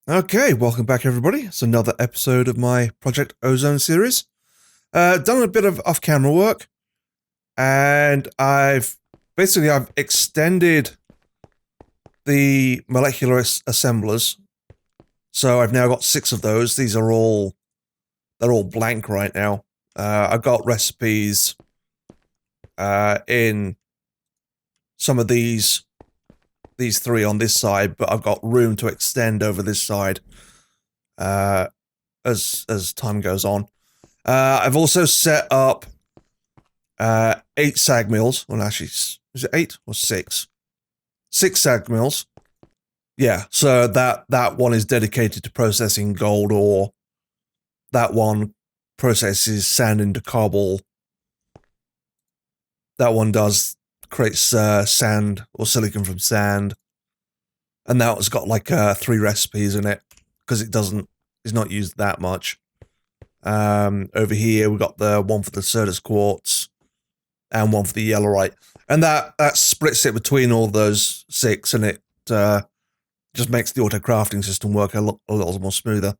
Okay, welcome back everybody. It's another episode of my Project Ozone series. Done a bit of off-camera work, and I've extended the molecular assemblers. So I've now got 6 of those. They're all blank right now. I've got recipes in some of these 3 on this side, but I've got room to extend over this side as time goes on. I've also set up 8 sag mills. Well, actually, is it 8 or 6? 6 sag mills. Yeah, so that one is dedicated to processing gold ore. That one processes sand into cobble. That one creates sand or silicon from sand. And that one's got like 3 recipes in it because it's not used that much. Over here we've got the one for the Certus quartz and one for the yellowite, and that splits it between all those 6, and it just makes the auto crafting system work a little more smoother,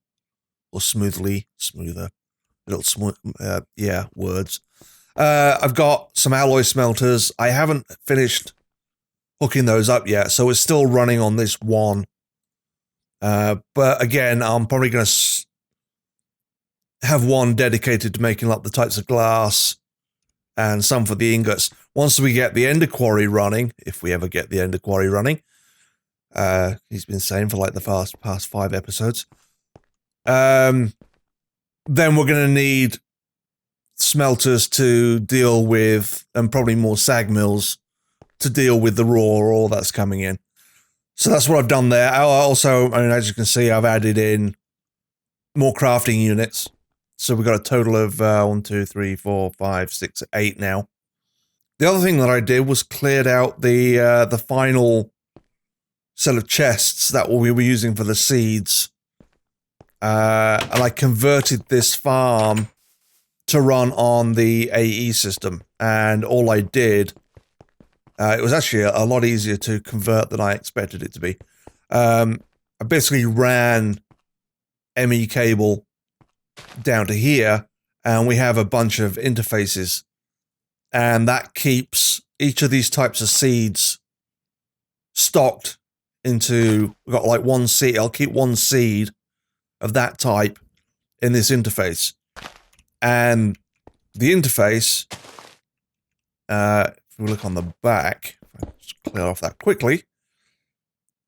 or smoother. Words. I've got some alloy smelters. I haven't finished hooking those up yet, so it's still running on this one. But again, I'm probably going to have one dedicated to making up the types of glass and some for the ingots. Once we get the ender quarry running, if we ever get the ender quarry running, he's been saying for like the past 5 episodes, then we're going to need smelters to deal with, and probably more sag mills to deal with the raw ore that's coming in. So that's what I've done there. Also, as you can see, I've added in more crafting units. So we've got a total of 1, 2, 3, 4, 5, 6, 8 now. The other thing that I did was cleared out the final set of chests that we were using for the seeds. And I converted this farm to run on the AE system. And all I did, it was actually a lot easier to convert than I expected it to be. I basically ran ME cable down to here, and we have a bunch of interfaces, and that keeps each of these types of seeds stocked into, we've got like one seed. I'll keep one seed of that type in this interface, and the interface, if we look on the back, just clear off that quickly,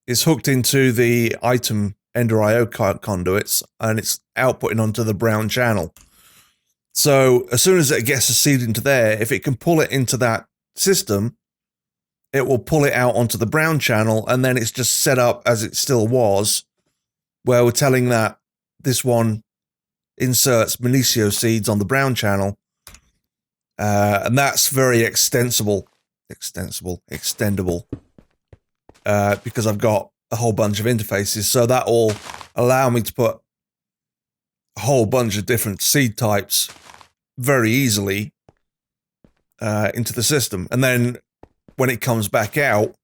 is hooked into the item Ender IO conduits, and it's outputting onto the brown channel. So as soon as it gets a seed into there, if it can pull it into that system, it will pull it out onto the brown channel, and then it's just set up as it still was, where we're telling that this one inserts Minicio seeds on the brown channel, and that's very extendable, because I've got a whole bunch of interfaces, so that will allow me to put a whole bunch of different seed types very easily into the system. And then when it comes back out,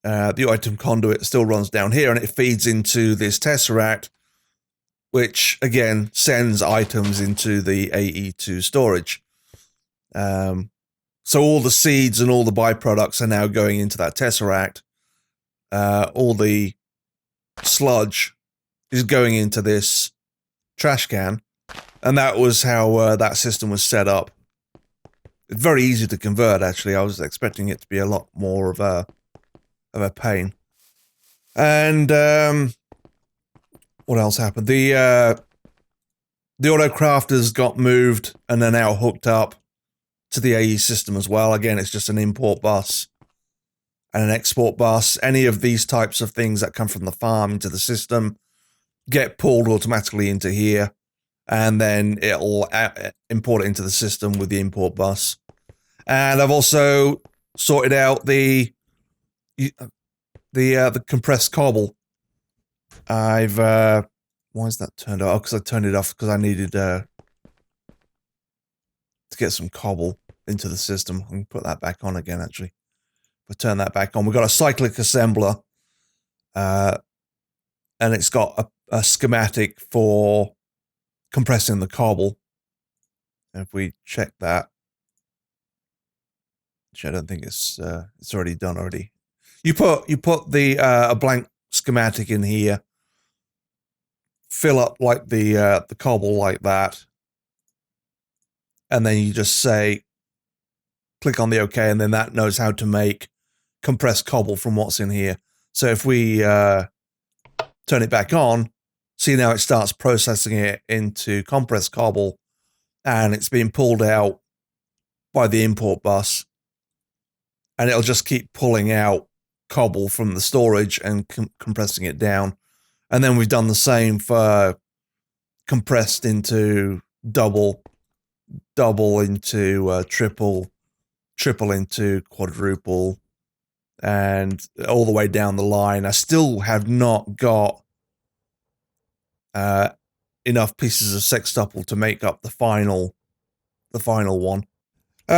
the item conduit still runs down here, and it feeds into this tesseract, which again sends items into the AE2 storage. So all the seeds and all the byproducts are now going into that tesseract. All the sludge is going into this trash can, and that was how that system was set up. It's very easy to convert, actually. I was expecting it to be a lot more of a pain. And what else happened? The auto crafters got moved and are now hooked up to the AE system as well. Again, it's just an import bus and an export bus. Any of these types of things that come from the farm into the system get pulled automatically into here, and then it'll import it into the system with the import bus. And I've also sorted out the compressed cobble. I've why is that turned off? Oh, because I turned it off because I needed to get some cobble into the system. I can put that back on again, actually. If I turn that back on, we've got a cyclic assembler, and it's got a schematic for compressing the cobble. And if we check that, which I don't think it's already done already. You put the a blank schematic in here, fill up like the cobble like that, and then you just say, click on the OK, and then that knows how to make compressed cobble from what's in here. So if we turn it back on, see now it starts processing it into compressed cobble, and it's being pulled out by the import bus, and it'll just keep pulling out cobble from the storage and compressing it down. And then we've done the same for compressed into double into triple into quadruple, and all the way down the line. I still have not got enough pieces of sextuple to make up the final one.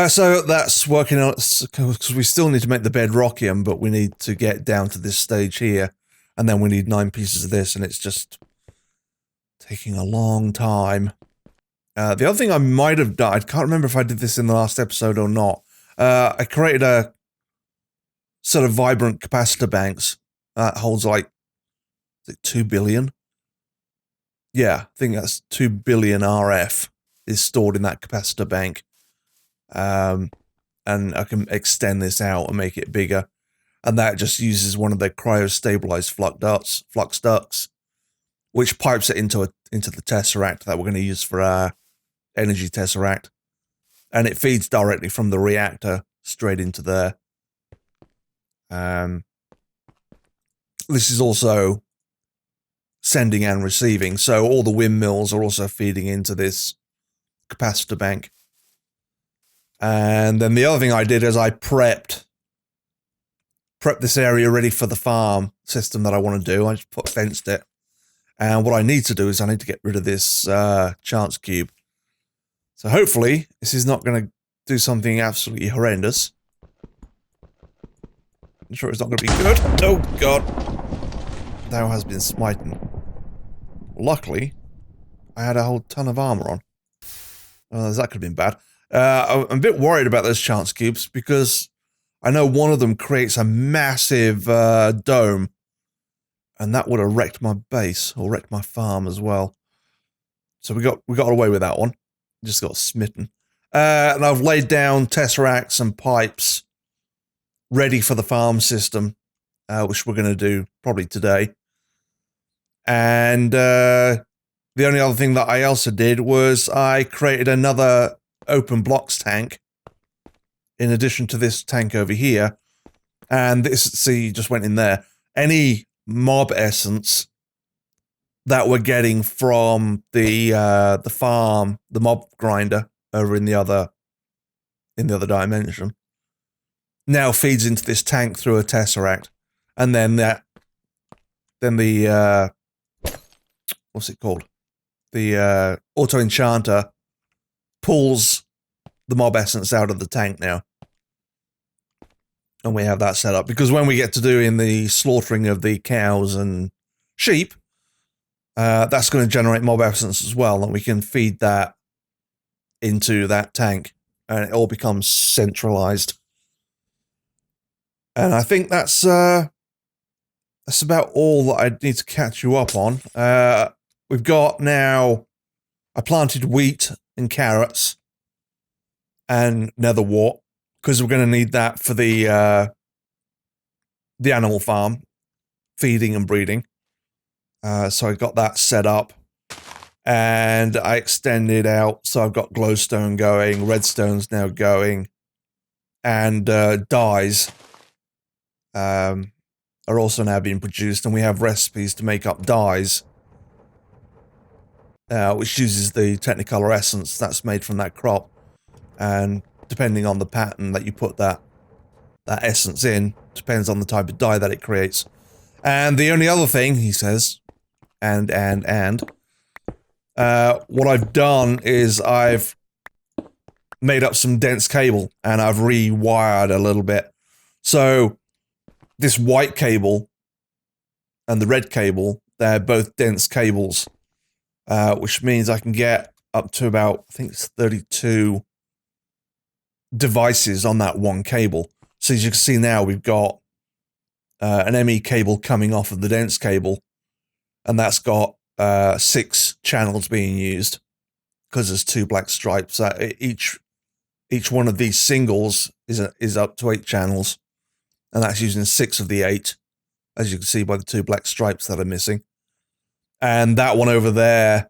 So that's working on, because we still need to make the bedrockium, but we need to get down to this stage here, and then we need 9 pieces of this, and it's just taking a long time. The other thing I might have done, I can't remember if I did this in the last episode or not. I created a set of vibrant capacitor banks that holds like, is it 2 billion? Yeah, I think that's 2 billion RF is stored in that capacitor bank. And I can extend this out and make it bigger. And that just uses one of the cryo-stabilized flux ducts, which pipes it into the tesseract that we're going to use for our energy tesseract. And it feeds directly from the reactor straight into there. This is also sending and receiving, so all the windmills are also feeding into this capacitor bank. And then the other thing I did is I prepped this area ready for the farm system that I want to do. I just fenced it. And what I need to do is I need to get rid of this chance cube. So hopefully this is not going to do something absolutely horrendous. I'm sure it's not going to be good. Oh god. Thou has been smitten. Luckily, I had a whole ton of armor on. That could have been bad. I'm a bit worried about those chance cubes because I know one of them creates a massive dome, and that would have wrecked my base or wrecked my farm as well. So we got away with that one. Just got smitten. And I've laid down tesseracts and pipes ready for the farm system, which we're going to do probably today. And the only other thing that I also did was I created another open blocks tank in addition to this tank over here. And this, see, just went in there. Any mob essence that we're getting from the farm, the mob grinder over in the other dimension, now feeds into this tank through a tesseract, and then the what's it called? The auto enchanter pulls the mob essence out of the tank now. And we have that set up because when we get to doing the slaughtering of the cows and sheep, that's going to generate mob essence as well, and we can feed that into that tank, and it all becomes centralized. And I think that's about all that I need to catch you up on. We've got now, I planted wheat and carrots and nether wart, because we're going to need that for the animal farm, feeding and breeding. So I got that set up, and I extended out. So I've got glowstone going, redstone's now going, and dyes are also now being produced, and we have recipes to make up dyes, which uses the Technicolor essence that's made from that crop, and depending on the pattern that you put that essence in, depends on the type of dye that it creates. And the only other thing, he says, what I've done is I've made up some dense cable, and I've rewired a little bit. So this white cable and the red cable they're both dense cables, which means I can get up to about, I think it's 32 devices on that one cable. So as you can see now, we've got an ME cable coming off of the dense cable, and that's got 6 channels being used because there's 2 black stripes. Each one of these singles is up to 8 channels, and that's using 6 of the 8, as you can see by the 2 black stripes that are missing. And that one over there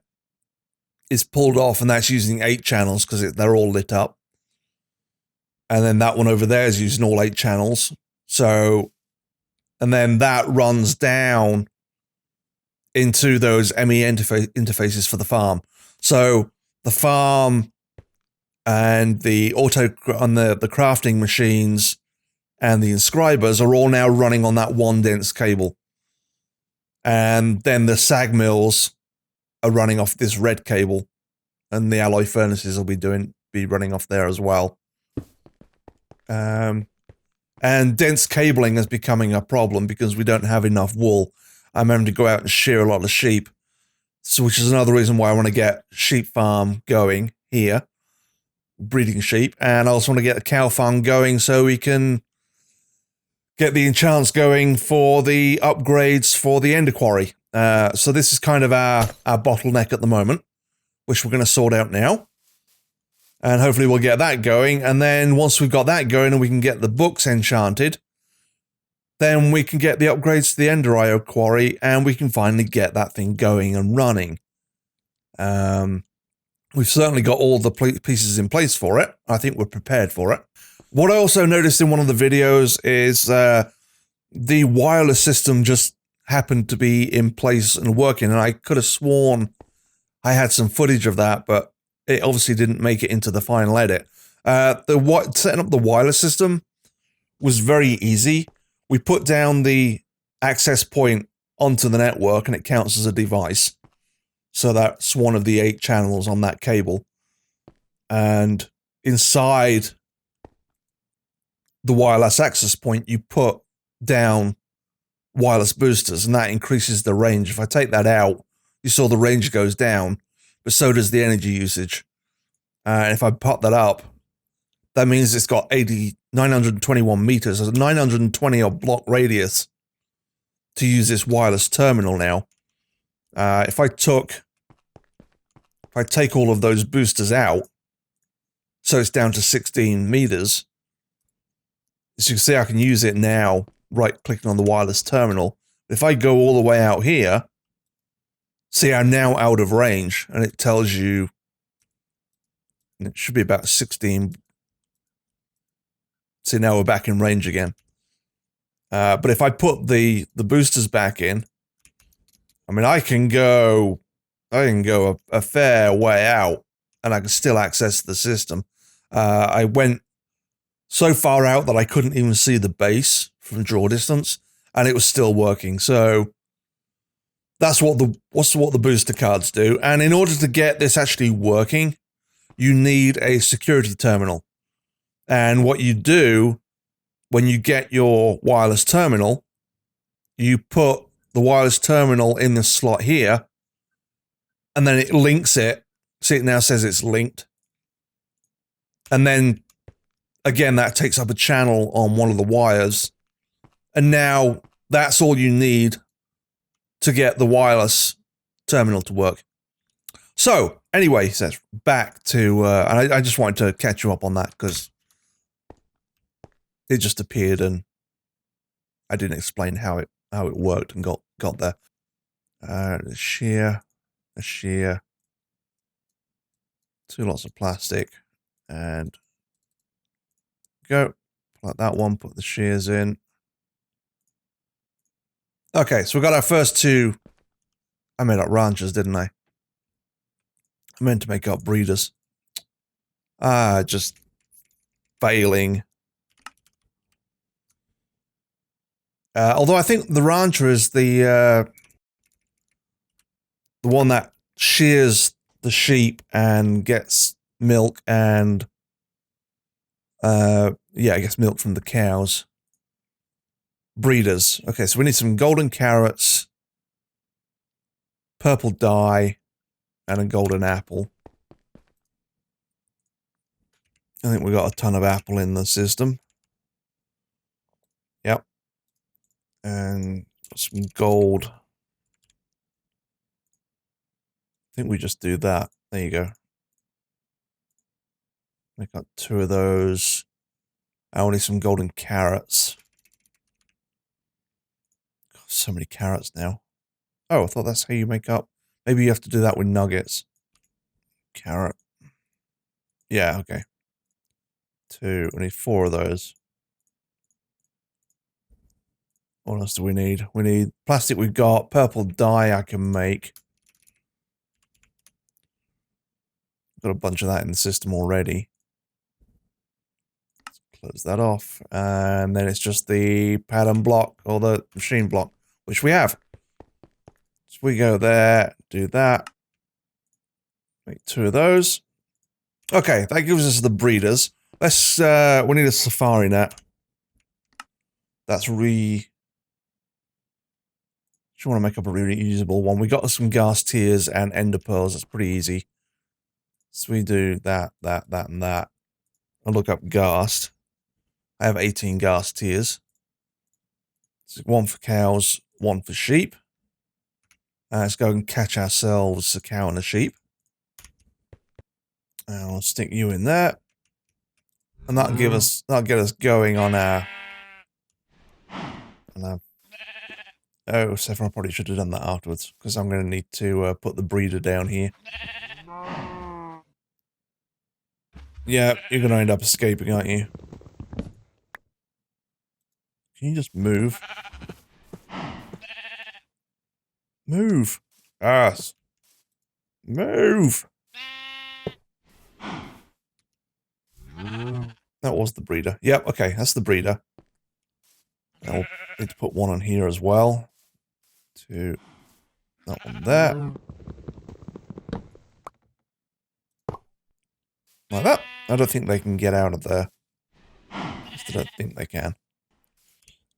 is pulled off, and that's using 8 channels because they're all lit up. And then that one over there is using all 8 channels. So, and then that runs down into those ME interfaces for the farm. So the farm and the the crafting machines and the inscribers are all now running on that one dense cable. And then the sag mills are running off this red cable, and the alloy furnaces will be running off there as well. And dense cabling is becoming a problem because we don't have enough wool. I'm having to go out and shear a lot of sheep, so which is another reason why I want to get sheep farm going here, breeding sheep, and I also want to get a cow farm going so we can get the enchants going for the upgrades for the ender quarry. So this is kind of our bottleneck at the moment, which we're going to sort out now. And hopefully we'll get that going. And then once we've got that going and we can get the books enchanted, then we can get the upgrades to the Ender IO quarry and we can finally get that thing going and running. We've certainly got all the pieces in place for it. I think we're prepared for it. What I also noticed in one of the videos is the wireless system just happened to be in place and working, and I could have sworn I had some footage of that, but it obviously didn't make it into the final edit. Setting up the wireless system was very easy. We put down the access point onto the network and it counts as a device. So that's one of the 8 channels on that cable. And inside the wireless access point, you put down wireless boosters, and that increases the range. If I take that out, you saw the range goes down, but so does the energy usage. And if I pop that up, that means it's got 921 meters, a 920 block radius to use this wireless terminal now. If I take all of those boosters out, so it's down to 16 meters, as you can see, I can use it now, right-clicking on the wireless terminal. If I go all the way out here, see, I'm now out of range, and it tells you, and it should be about 16. See, now we're back in range again. But if I put the boosters back in, I mean, I can go a fair way out, and I can still access the system. I went so far out that I couldn't even see the base from draw distance, and it was still working. So that's what the booster cards do. And in order to get this actually working, you need a security terminal. And what you do when you get your wireless terminal, you put the wireless terminal in the slot here, and then it links it. See, it now says it's linked. And then, again, that takes up a channel on one of the wires. And now that's all you need to get the wireless terminal to work. So, anyway, so back to, and I just wanted to catch you up on that because it just appeared and I didn't explain how it worked and got there. A shear, 2 lots of plastic, and go like that one. Put the shears in. Okay, so we got our first 2. I made up ranchers, didn't I? I meant to make up breeders. Just failing. Although I think the rancher is the one that shears the sheep and gets milk and yeah, I guess milk from the cows. Breeders. Okay, so we need some golden carrots purple dye, and a golden apple. I think we got a ton of apple in the system. Yep. And some gold. I think we just do that. There you go. Make up 2 of those. I only some golden carrots. God, so many carrots now. Oh, I thought that's how you make up. Maybe you have to do that with nuggets. Carrot. Yeah, okay. 2. We need 4 of those. What else do we need? We need plastic we've got. Purple dye I can make. Got a bunch of that in the system already. Let's close that off. And then it's just the pattern block or the machine block, which we have. So we go there, do that. Make 2 of those. Okay, that gives us the breeders. Let's, we need a safari net. That's just want to make up a really usable one. We got some gas tears and ender pearls. That's pretty easy. So we do that, and that. I'll look up ghast. I have 18 ghast tears. So 1 for cows, 1 for sheep. Let's go and catch ourselves a cow and a sheep. And I'll stick you in there. And that'll get us going on our... Oh, Sephron, I probably should have done that afterwards, because I'm going to need to put the breeder down here. Yeah, you're going to end up escaping, aren't you? Can you just move? Move! Ass! Move! That was the breeder. Yep, okay, that's the breeder. I'll need to put 1 on here as well. 2. That one there. Like that. I don't think they can get out of there. I don't think they can.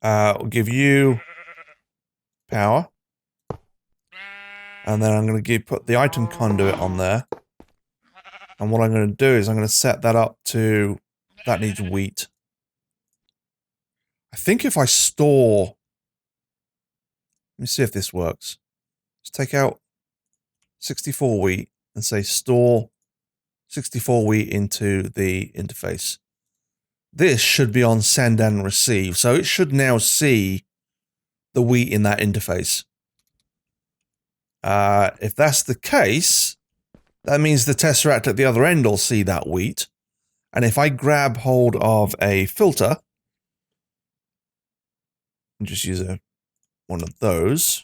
I'll give you power. And then I'm going to put the item conduit on there. And what I'm going to do is I'm going to set that up to... That needs wheat. I think if I store... Let me see if this works. Let's take out 64 wheat and say store 64 wheat into the interface. This should be on send and receive. So it should now see the wheat in that interface. If that's the case, that means the Tesseract at the other end will see that wheat. And if I grab hold of a filter, and just use one of those,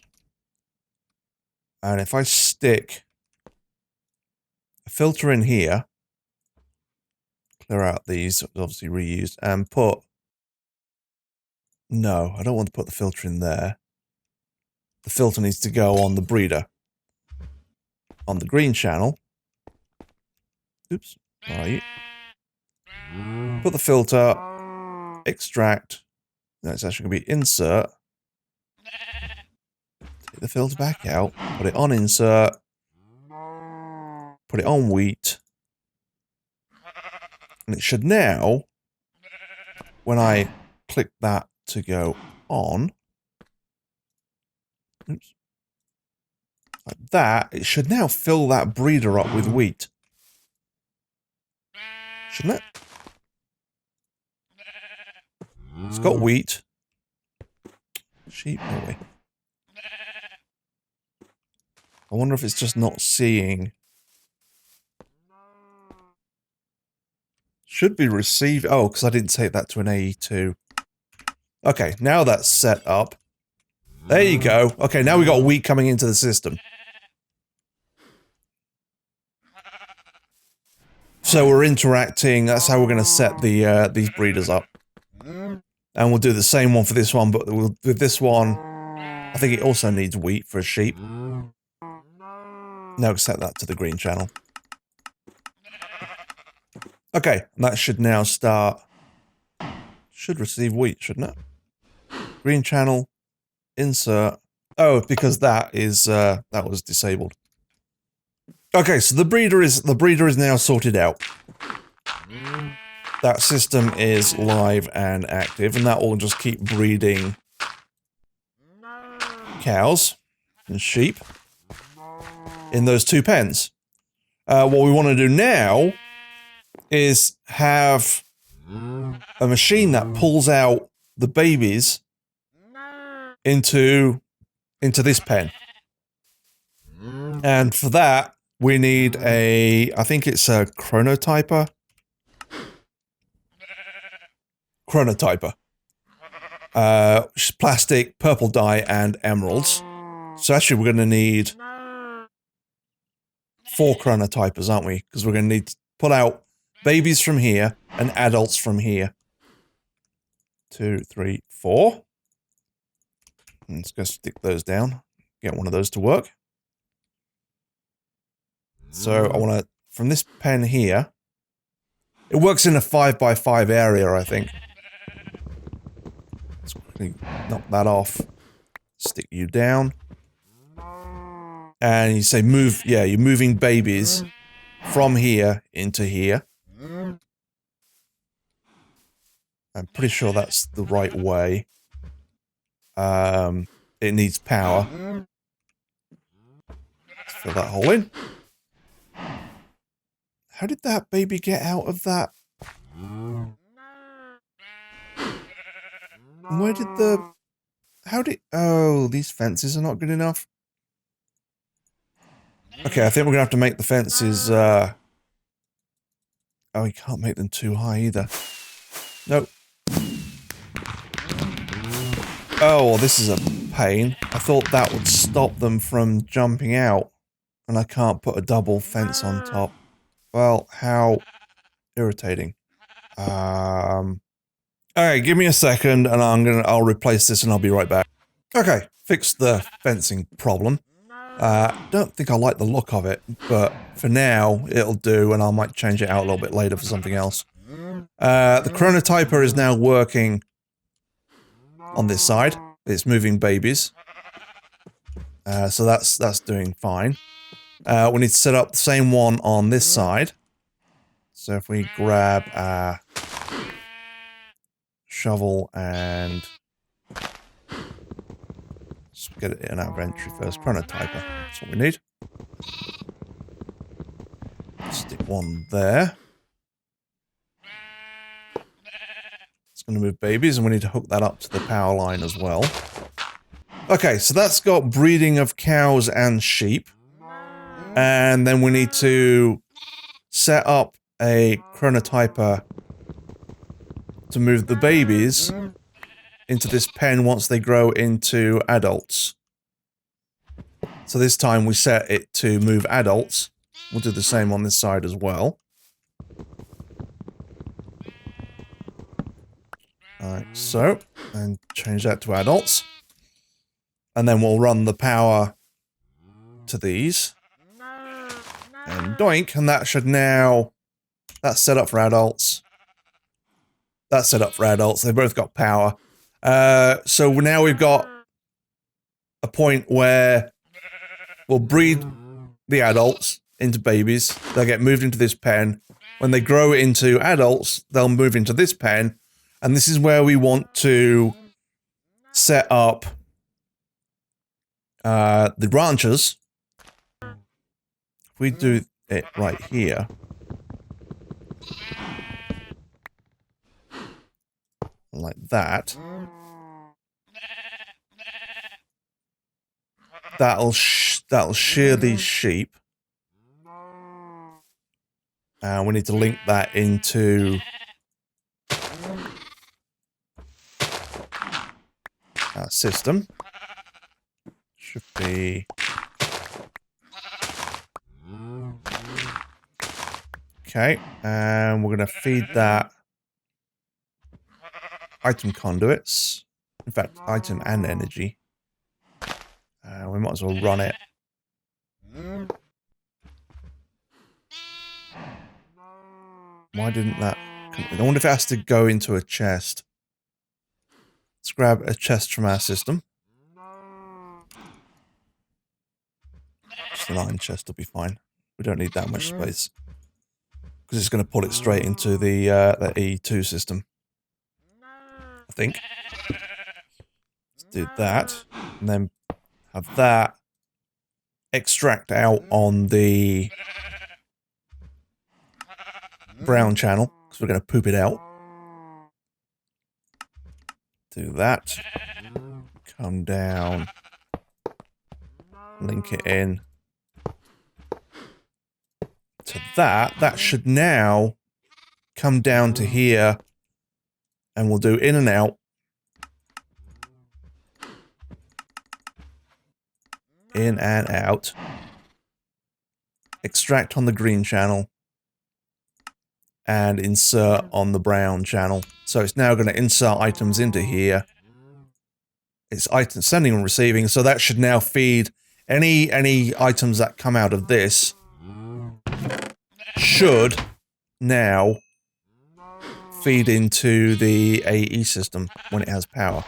and if I stick a filter in here, clear out these, obviously reused, and put... No, I don't want to put the filter in there. The filter needs to go on the breeder. On the green channel. Oops, where are you? Put the filter, extract. No, it's actually going to be insert. Take the filter back out, put it on insert. Put it on wheat. And it should now, when I click that to go on, oops, like that, it should now fill that breeder up with wheat. Shouldn't it? It's got wheat. Sheep, no way. I wonder if it's just not seeing. Should be received. Oh, because I didn't take that to an AE2. Okay, now that's set up. There you go. Okay, now we got wheat coming into the system. So we're interacting. That's how we're going to set the these breeders up. And we'll do the same one for this one, but with this one, I think it also needs wheat for a sheep. Now set that to the green channel. Okay, that should now start. Should receive wheat, shouldn't it? Green channel, insert, Oh, because that was disabled. Okay, so the breeder is now sorted out. That system is live and active, and that will just keep breeding cows and sheep in those 2 pens. What we want to do now is have a machine that pulls out the babies into this pen. And for that, we need I think it's a chronotyper. Plastic, purple dye, and emeralds. So actually we're going to need 4 chronotypers, aren't we? Because we're going to need to pull out babies from here and adults from here. 2, 3, 4. Let's go stick those down. Get one of those to work. So I want to, from this pen here, it works in a 5x5 area, I think. Let's quickly knock that off. Stick you down. And you say move, yeah, you're moving babies from here into here. I'm pretty sure that's the right way. It needs power. Let's fill that hole in. How did that baby get out of that? Where did oh, these fences are not good enough. Okay, I think we're gonna have to make the fences, oh, we can't make them too high either. Nope. Oh, well, this is a pain. I thought that would stop them from jumping out. And I can't put a double fence on top. Well, how irritating. Alright, give me a second and I'll replace this and I'll be right back. Okay, fixed the fencing problem. Don't think I like the look of it, but for now, it'll do, and I might change it out a little bit later for something else. The chronotyper is now working on this side. It's moving babies. So that's doing fine. We need to set up the same one on this side. So if we grab a shovel and let's get it in our inventory first. Chronotyper. That's what we need. Stick one there. It's going to move babies, and we need to hook that up to the power line as well. Okay, so that's got breeding of cows and sheep. And then we need to set up a chronotyper to move the babies into this pen once they grow into adults. So this time we set it to move adults. We'll do the same on this side as well. Like so. And change that to adults. And then we'll run the power to these. And doink, and that should now... That's set up for adults. That's set up for adults. They both got power. So now we've got a point where we'll breed the adults into babies. They'll get moved into this pen. When they grow into adults, they'll move into this pen. And this is where we want to set up the branches. If we do it right here. Like that. That'll shear these sheep. We need to link that into our system. Should be okay, and we're going to feed that item conduits. In fact, item and energy. We might as well run it. Why didn't that... I wonder if it has to go into a chest. Let's grab a chest from our system. an iron chest will be fine. We don't need that much space. Because it's going to pull it straight into the E2 system. I think. Let's do that. And then have that extract out on the brown channel. Because we're going to poop it out. Do that. Come down. Link it in. To that. That should now come down to here. And we'll do in and out. In and out. Extract on the green channel. And insert on the brown channel. So it's now going to insert items into here. It's item sending and receiving. So that should now feed any items that come out of this. Should now feed into the AE system when it has power.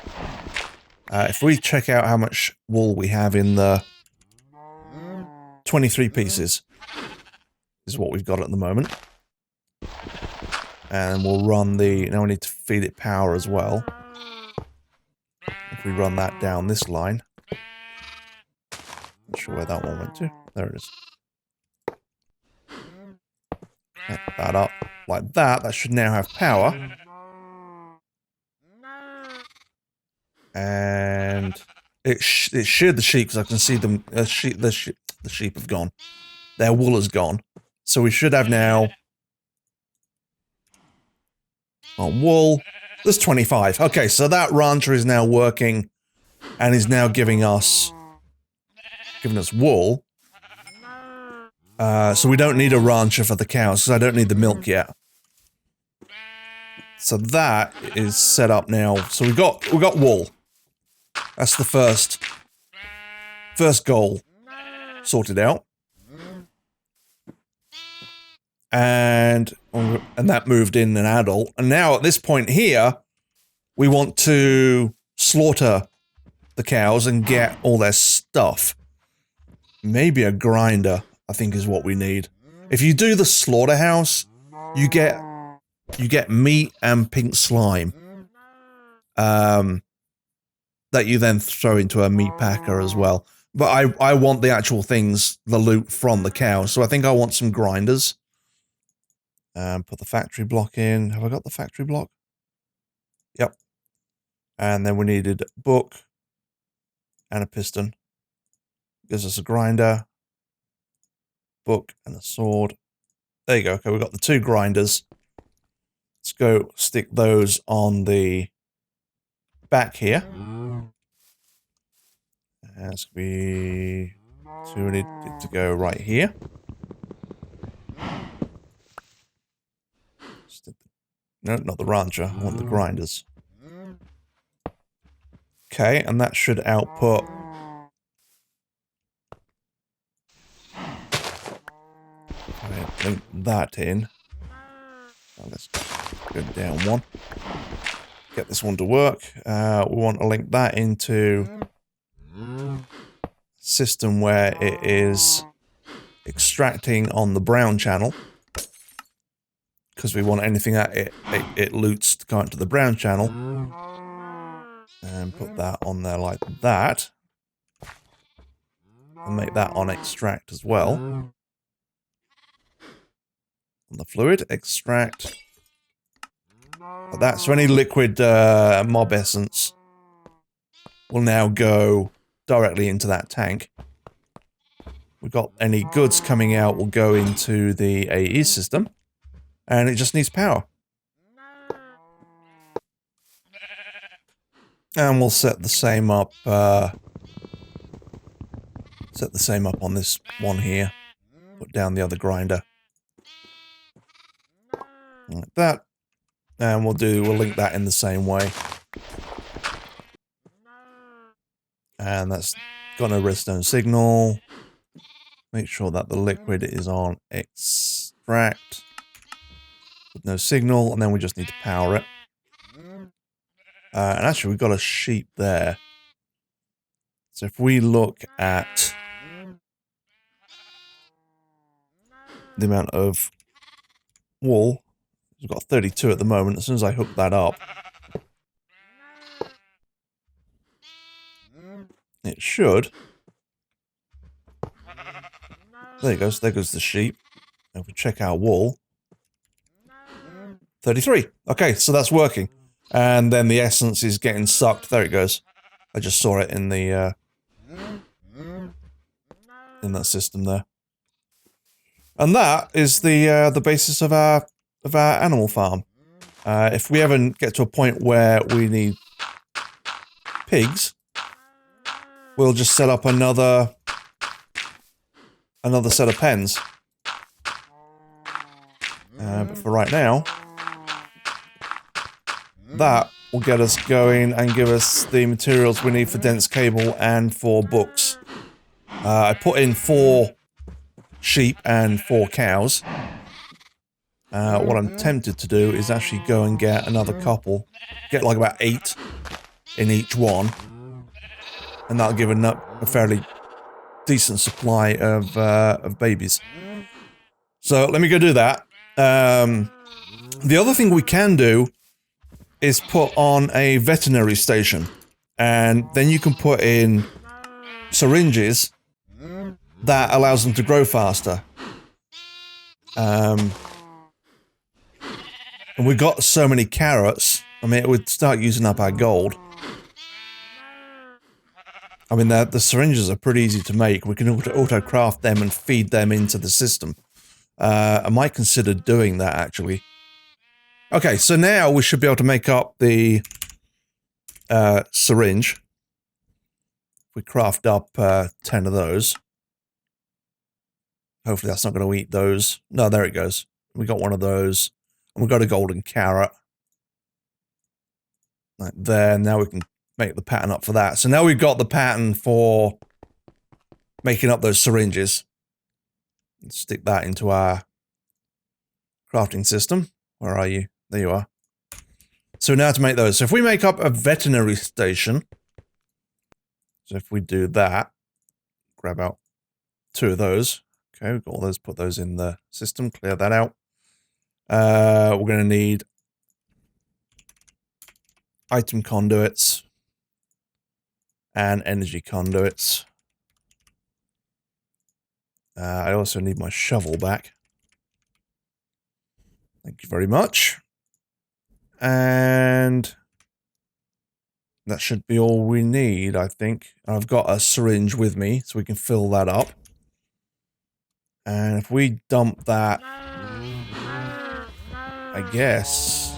If we check out how much wool we have in the 23 pieces is what we've got at the moment. And we'll run the... Now we need to feed it power as well. If we run that down this line. Not sure where that one went to. There it is. Connect that up like that. That should now have power. And it sheared the sheep because I can see them. The sheep have gone. Their wool has gone. So we should have now on wool. There's 25. Okay, so that rancher is now working and is now giving us wool. So we don't need a rancher for the cows because I don't need the milk yet. So that is set up now. So we've got wool. That's the first goal sorted out. And that moved in an adult. And now at this point here, we want to slaughter the cows and get all their stuff. Maybe a grinder, I think, is what we need. If you do the slaughterhouse, you get meat and pink slime. That you then throw into a meat packer as well. But I want the actual things, the loot from the cows. So I think I want some grinders. Put the factory block in. Have I got the factory block? Yep. And then we needed a book and a piston. Gives us a grinder, book, and a sword. There you go. Okay, we've got the 2 grinders. Let's go stick those on the back here. And it's going to be 2 need to go right here. No, not the rancher. I want the grinders. Okay, and that should output... link that in. Now let's go down 1. Get this one to work. We want to link that into system where it is extracting on the brown channel. Because we want anything that it loots to go into the brown channel. And put that on there like that. And make that on extract as well. On the fluid, extract. Like that. So any liquid mob essence will now go directly into that tank. We've got any goods coming out will go into the AE system. And it just needs power. And we'll set the same up on this one here. Put down the other grinder. Like that. And we'll link that in the same way. And that's got no redstone signal. Make sure that the liquid is on extract. With no signal, and then we just need to power it. And actually, we've got a sheep there. So if we look at the amount of wool. We've got 32 at the moment. As soon as I hook that up, it should. There it goes. There goes the sheep. If we check our wool, 33. Okay, so that's working. And then the essence is getting sucked. There it goes. I just saw it in the in that system there. And that is the basis of our animal farm. If we ever get to a point where we need pigs, we'll just set up another set of pens. But for right now, that will get us going and give us the materials we need for dense cable and for books. I put in 4 sheep and 4 cows. What I'm tempted to do is actually go and get another couple, get like about 8 in each one, and that'll give a fairly decent supply of babies. So let me go do that. The other thing we can do is put on a veterinary station, and then you can put in syringes that allows them to grow faster. And we've got so many carrots, I mean, it would start using up our gold. I mean, the syringes are pretty easy to make. We can auto-craft them and feed them into the system. I might consider doing that, actually. Okay, so now we should be able to make up the syringe. We craft up 10 of those. Hopefully that's not going to eat those. No, there it goes. We got one of those. And we got a golden carrot. Like there. Now we can make the pattern up for that. So now we've got the pattern for making up those syringes. Let's stick that into our crafting system. Where are you? There you are. So now to make those. So if we make up a veterinary station. So if we do that. Grab out 2 of those. Okay, we've got all those. Put those in the system. Clear that out. We're going to need item conduits and energy conduits. I also need my shovel back. Thank you very much. And that should be all we need, I think. I've got a syringe with me, so we can fill that up. And if we dump that, I guess,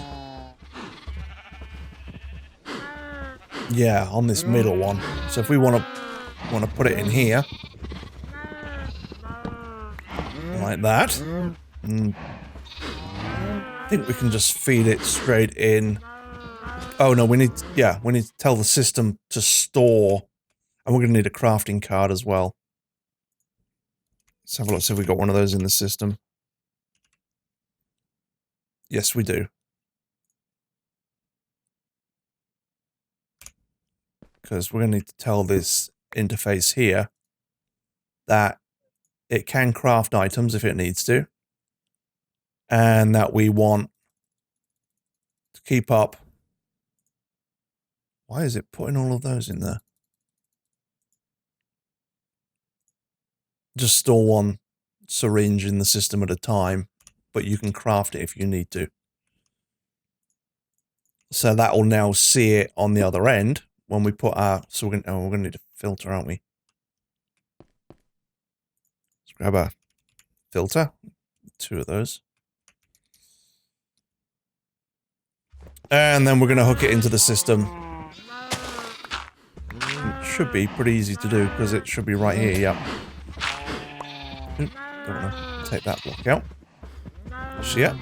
yeah, on this middle one. So if we want to put it in here, like that, and I think we can just feed it straight in. Oh no, we need to tell the system to store, and we're going to need a crafting card as well. Let's have a look, see if we got one of those in the system. Yes, we do. Because we're going to need to tell this interface here that it can craft items if it needs to. And that we want to keep up. Why is it putting all of those in there? Just store one syringe in the system at a time, but you can craft it if you need to. So that will now see it on the other end when we put our. So we're going to need a filter, aren't we? Let's grab a filter, 2 of those, and then we're going to hook it into the system. It should be pretty easy to do because it should be right here. Yep. Don't want to take that block out. See it?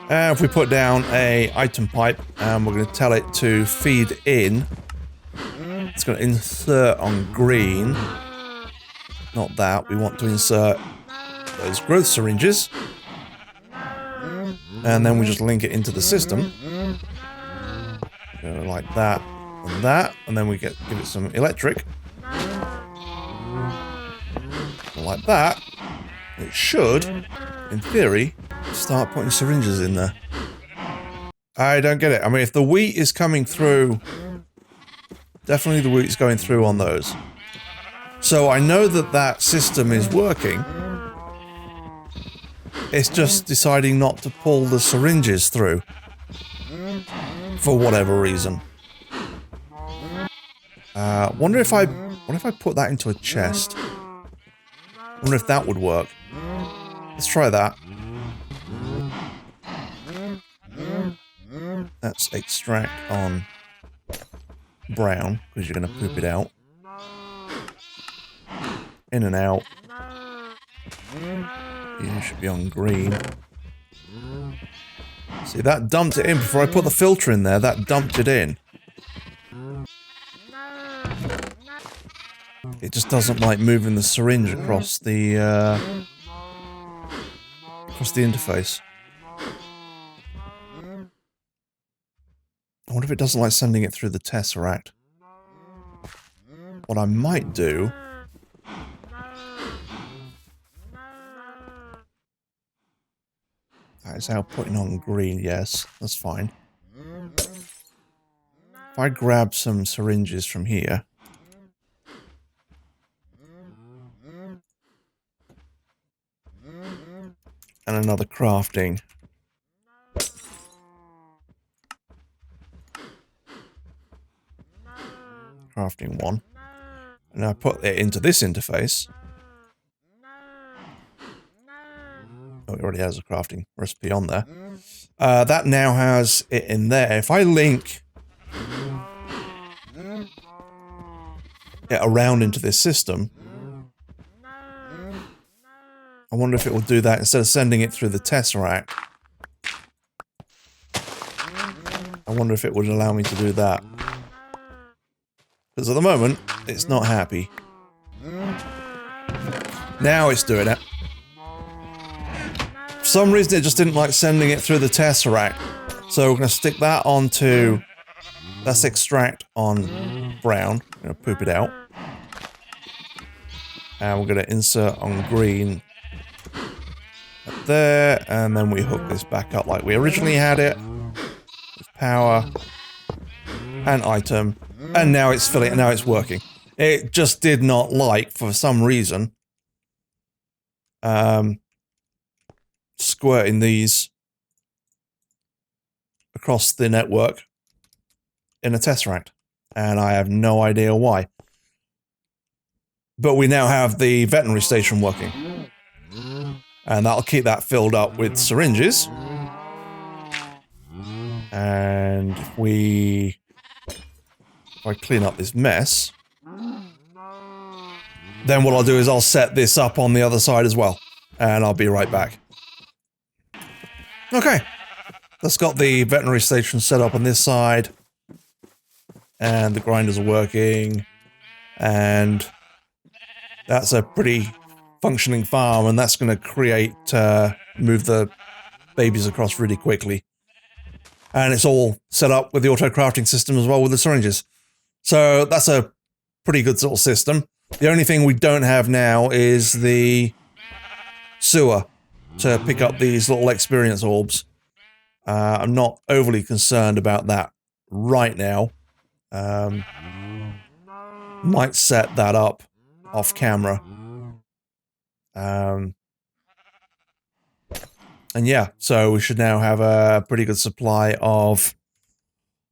And if we put down a item pipe and we're going to tell it to feed in, it's going to insert on green. Not that. We want to insert those growth syringes. And then we just link it into the system. Go like that and then we give it some electric. like that, it should, in theory, start putting syringes in there. I don't get it. I mean, if the wheat is coming through, definitely the wheat's going through on those. So I know that that system is working. It's just deciding not to pull the syringes through. For whatever reason. Wonder if I put that into a chest. Wonder if that would work. Let's try that. Let's extract on brown, because you're going to poop it out. In and out. You should be on green. See, that dumped it in before I put the filter in there. That dumped it in. It just doesn't like moving the syringe across the interface. I wonder if it doesn't like sending it through the Tesseract. What I might do... That is how putting on green, yes, that's fine. If I grab some syringes from here... And another crafting... Crafting one. And I put it into this interface. Oh, it already has a crafting recipe on there. That now has it in there. If I link it around into this system, I wonder if it will do that instead of sending it through the Tesseract. I wonder if it would allow me to do that. Because at the moment, it's not happy. Now it's doing it. For some reason, it just didn't like sending it through the Tesseract. So we're going to stick that onto... Let's extract on brown. I'm going to poop it out. And we're going to insert on green. Up there. And then we hook this back up like we originally had it. With power. And item. And now it's filling, now it's working. It just did not like, for some reason, squirting these across the network in a Tesseract. And I have no idea why. But we now have the veterinary station working. And that'll keep that filled up with syringes. And if I clean up this mess, then what I'll do is I'll set this up on the other side as well. And I'll be right back. Okay. That's got the veterinary station set up on this side. And the grinders are working. And that's a pretty functioning farm. And that's going to create, move the babies across really quickly. And it's all set up with the auto crafting system as well with the syringes. So that's a pretty good little system. The only thing we don't have now is the sewer to pick up these little experience orbs. I'm not overly concerned about that right now. Might set that up off camera. And yeah, so we should now have a pretty good supply of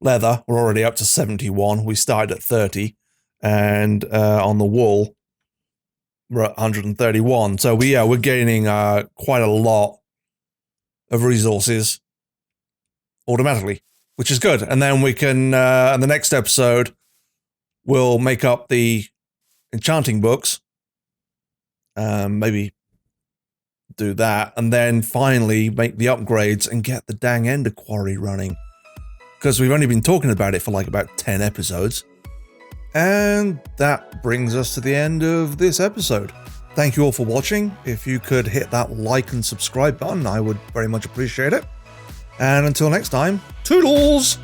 leather. We're already up to 71. We started at 30. And on the wool, we're at 131. So we're gaining quite a lot of resources automatically, which is good. And then we can, in the next episode, we'll make up the enchanting books. Maybe do that. And then finally make the upgrades and get the dang ender quarry running. Because we've only been talking about it for like about 10 episodes. And that brings us to the end of this episode. Thank you all for watching. If you could hit that like and subscribe button, I would very much appreciate it. And until next time, toodles!